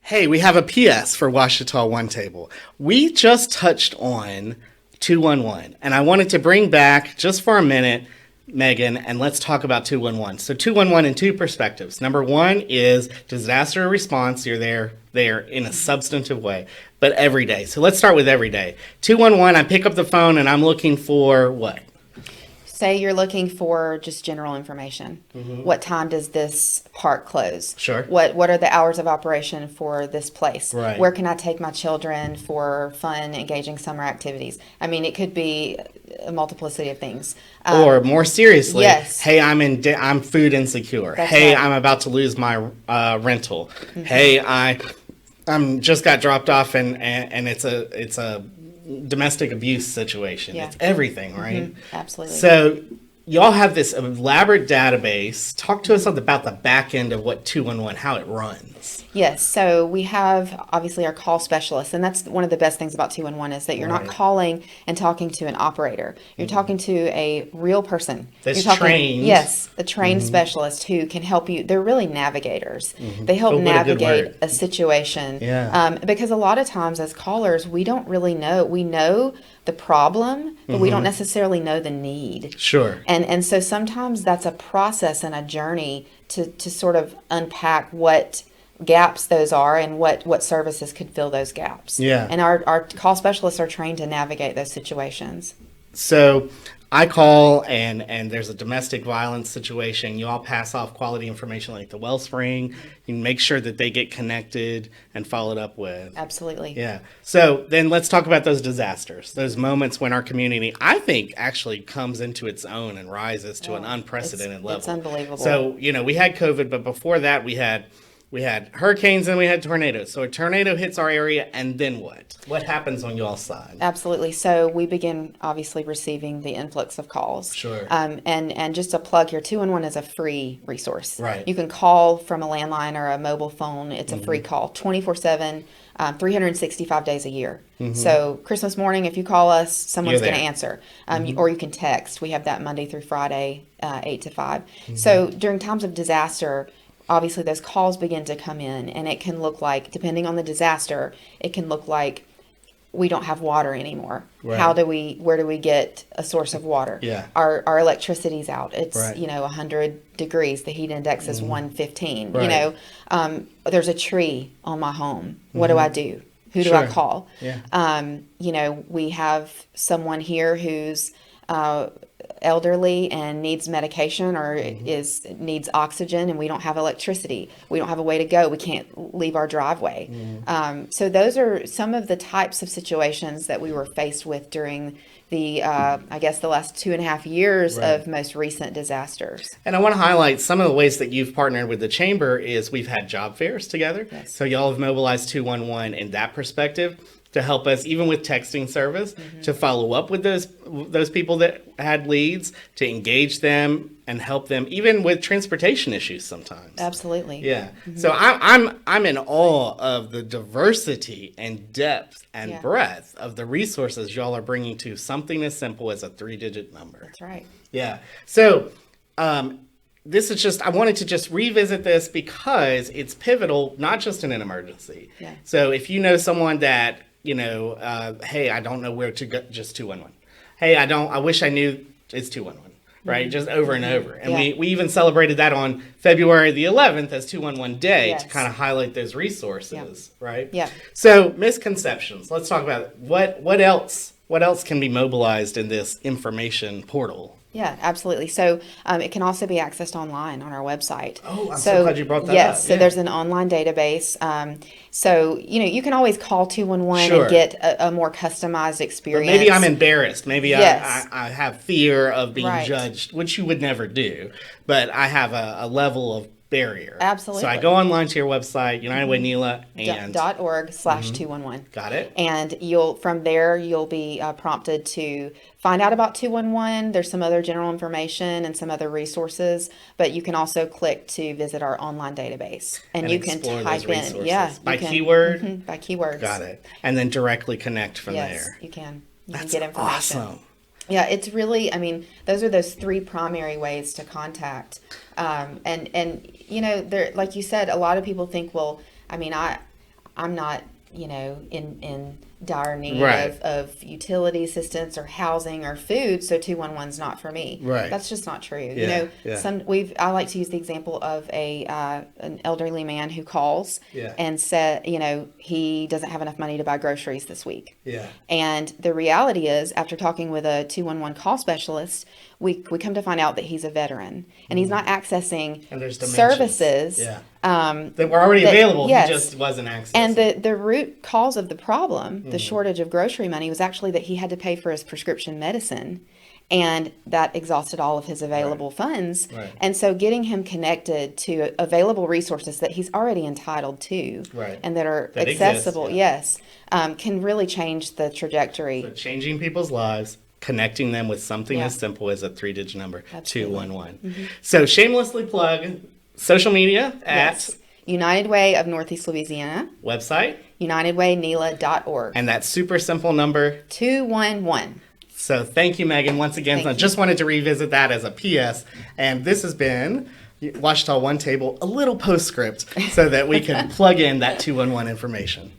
Hey, we have a PS for Ouachita One Table. We just touched on 211, and I wanted to bring back just for a minute, Meghan, and let's talk about 211. So 211 in two perspectives. Number one is disaster response. You're there in a substantive way, but every day. So let's start with every day. 211, I pick up the phone and I'm looking for what? Say you're looking for just general information. What time does this park close? Sure. What are the hours of operation for this place? Right. Where can I take my children for fun, engaging summer activities? I mean, it could be a multiplicity of things. Or more seriously, yes. Hey, I'm food insecure. That's Hey, right. I'm about to lose my rental. Hey, I'm just got dropped off and it's a domestic abuse situation. Yeah. It's everything, right? Absolutely. So y'all have this elaborate database. Talk to us about the back end of what 211, how it runs. Yes, so we have obviously our call specialists, and that's one of the best things about 211 is that you're not Right. calling and talking to an operator. You're talking to a real person. That's You're talking, trained. Yes, a trained specialist who can help you. They're really navigators. They help Oh, what a good navigate word. a situation. Yeah. Because a lot of times as callers, we don't really know. We know the problem, but we don't necessarily know the need. Sure. And so sometimes that's a process and a journey to sort of unpack what gaps those are and what services could fill those gaps. Yeah. And our call specialists are trained to navigate those situations. So I call and there's a domestic violence situation. You all pass off quality information like the wellspring. You make sure that they get connected and followed up with. Absolutely. Yeah. So then let's talk about those disasters, those moments when our community, I think, actually comes into its own and rises to an unprecedented level. It's unbelievable. So, we had COVID, but before that we had hurricanes and we had tornadoes. So a tornado hits our area, and then what? What happens on y'all's side? Absolutely. So we begin obviously receiving the influx of calls. Sure. And just a plug here, 211 is a free resource. Right. You can call from a landline or a mobile phone. It's a free call, 24/7, 365 days a year. So Christmas morning, if you call us, someone's You're going to there. answer. Or you can text. We have that Monday through Friday, 8 to 5. So during times of disaster, obviously those calls begin to come in, and it can look like, depending on the disaster, it can look like we don't have water anymore. Right. Where do we get a source of water? Yeah. Our electricity's out. It's, Right. 100 degrees. The heat index is 115. Right. There's a tree on my home. What do I do? Who do I Sure. call? Yeah. We have someone here who's elderly and needs medication or needs oxygen, and we don't have electricity. We don't have a way to go. We can't leave our driveway. So those are some of the types of situations that we were faced with during the I guess the last 2.5 years Right. of most recent disasters. And I want to highlight some of the ways that you've partnered with the chamber is we've had job fairs together. Yes. So y'all have mobilized 211 in that perspective to help us, even with texting service, to follow up with those people that had leads, to engage them and help them, even with transportation issues sometimes. Absolutely. Yeah. So I'm in awe of the diversity and depth and Yeah. breadth of the resources y'all are bringing to something as simple as a 3-digit number. That's right. Yeah. So this is just, I wanted to just revisit this because it's pivotal, not just in an emergency. Yeah. So if you know someone that, hey, I don't know where to go, just 211. Hey, I wish I knew, it's 211. Right, just over and over. And Yeah. we even celebrated that on February the 11th as 211 Day Yes. to kind of highlight those resources, right? Yeah. So misconceptions. Let's talk about it. What else can be mobilized in this information portal? Yeah, absolutely. So it can also be accessed online on our website. Oh, I'm so glad you brought that yes, up. so Yeah. there's an online database. So you can always call 211 Sure. and get a more customized But experience. maybe I'm embarrassed. Maybe Yes. I have fear of being Right. judged, which you would never do. But I have a level of barrier. Absolutely. So I go online to your website, United Way NELA, and .org/211. got it. And from there you'll be prompted to find out about 211. There's some other general information and some other resources, but you can also click to visit our online database, and you can explore type those in resources. By you can- keyword? Mhm, by keywords. Got it. And then directly connect from Yes, there. you can. You That's can get information. awesome. Yeah, it's really, those are those three primary ways to contact. And there, like you said, a lot of people think, well, I I'm not, in dire need Right. of utility assistance or housing or food, so 211's not for me. Right. That's just not true. Yeah, yeah. I like to use the example of an elderly man who calls Yeah. and said, he doesn't have enough money to buy groceries this week. Yeah. And the reality is, after talking with a 211 call specialist, we come to find out that he's a veteran and he's not accessing And there's dimensions. services. Yeah. That were already available. Yes. He just wasn't accessing. And the root cause of the problem, the shortage of grocery money, was actually that he had to pay for his prescription medicine. And that exhausted all of his available funds. Right. And so getting him connected to available resources that he's already entitled to Right. and that are That accessible, exist, yes, can really change the trajectory. So changing people's lives, connecting them with something Yeah. as simple as a 3-digit number, Absolutely. 211. So shamelessly plug social media at Yes. United Way of Northeast Louisiana, website, unitedwaynela.org. and that super simple number. 211. So thank you, Megan, once again. Thank So I you. just wanted to revisit that as a PS. And this has been Ouachita One Table, a little postscript so that we can plug in that 211 information.